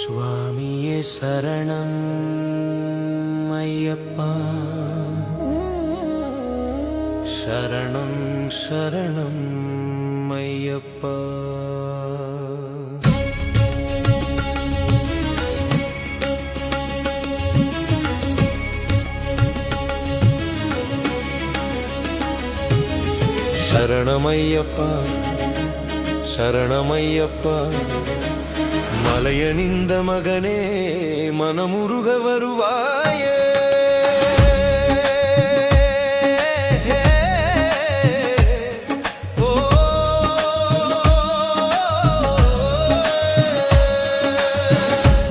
சுவாமியே சரணம் ஐயப்பா, சரணம் சரணம் ஐயப்பா. சரணமையப்பா சரணமையப்பா, மலையணிந்த மகனே மனமுருக வருவாயே.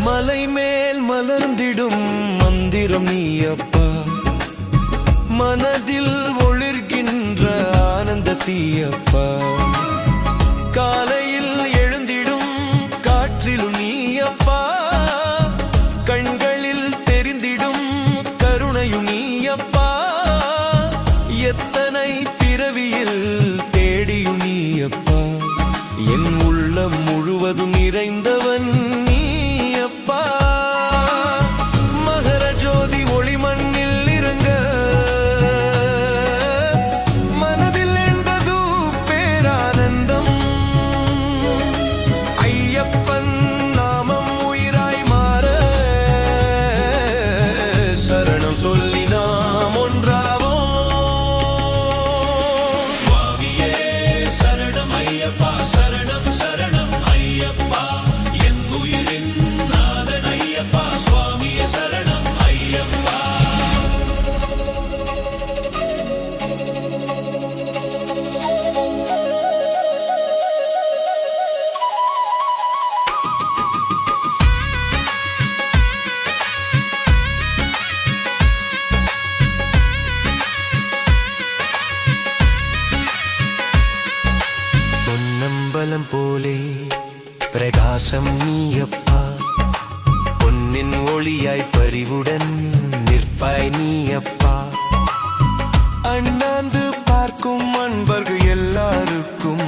மலை மேல் மலர்ந்திடும் மந்திரம் நீயப்பா, மனதில் ஒளிர்கின்ற ஆனந்த தீயப்பா. காலையில் எழுந்திடும் காற்றிலும் நீயப்பா, கண்களில் தெரிந்திடும் கருணையும் நீயப்பா. எத்தனை பிறவியில் தேடியும் நீயப்பா, என் உள்ளம் முழுவதும் நிறைந்தவன் நீயப்பா. மகர ஜோதி ஒளி மண்ணில் இறங்க மனதில் எழுந்தது பேரானந்தம். ஐயப்பன் நாமம் உயிராய் மாற சரணம் சொல்லி நாம் ஒன்றாவோம். சுவாமியே சரணம் ஐயப்பா, சரணம் சரணம் ஐயப்பா, என் உயிரின் நாதன் ஐயப்பா. சுவாமியே சரணம் ஐயப்பா. பொன்னம்பலம் போலே பிரகாசம் நீயப்பா, பொன்னின் ஒளியாய் பரிவுடன் நிற்பாய் நீயப்பா. அண்ணாந்து பார்க்கும் அன்பர்கள் எல்லாருக்கும்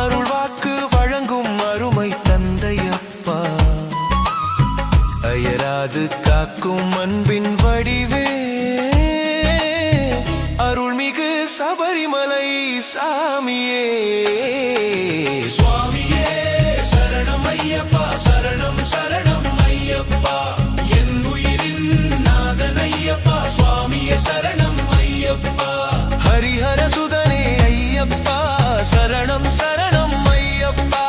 அருள் வாக்கு வழங்கும் அருமை தந்தையப்பா. அயராது காக்கும் அன்பின் வடிவே அருள்மிகு சபரிமலை சாமியே. சுவாமியே சரணம் ஐயப்பா, சரணம் சரணம் ஐயப்பா, என் உயிரின் நாதன் ஐயப்பா. சுவாமியே சரணம் ஐயப்பா. ஹரிஹர சுதனே ஐயப்பா, சரணம் சரணம் ஐயப்பா.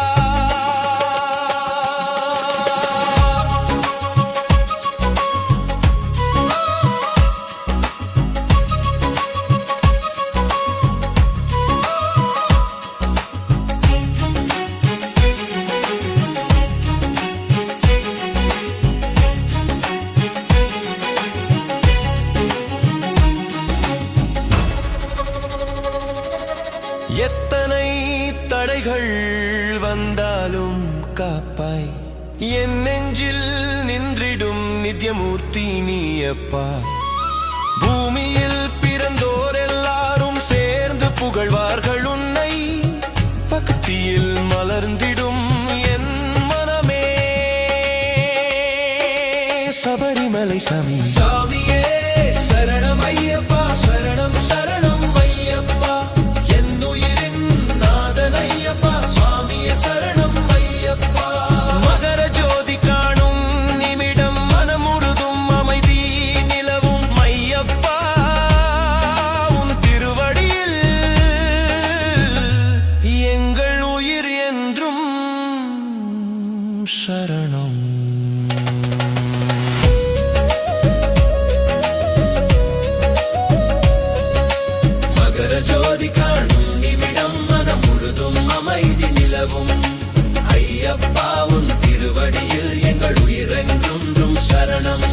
எத்தனை தடைகள் வந்தாலும் காப்பாய், என் நெஞ்சில் நின்றிடும் நித்யமூர்த்தி நீயப்பா. பூமியில் பிறந்தோர் எல்லாரும் சேர்ந்து புகழ்வார்கள் உன்னை, பக்தியில் மலர்ந்திடும் என் மனமே. சபரிமலை சாமி சாமியே சரணம் ஐயப்பா, சரணம் சரணம் ஐயப்பா, என் உயிரின் நாதன் ஐயப்பா. சுவாமியே சரணம் ஐயப்பா. மகர ஜோதி காணும் நிமிடம் மனமுருதும் அமைதி நிலவும் ஐயப்பா. உன் திருவடியில் எங்கள் உயிர் என்றும் சரணம். மகர ஜோதி காணும் நிமிடம் மனம் முழுதும் அமைதி நிலவும் ஐயப்பா. உன் திருவடியில் எங்கள் உயிரென்றும் சரணம்.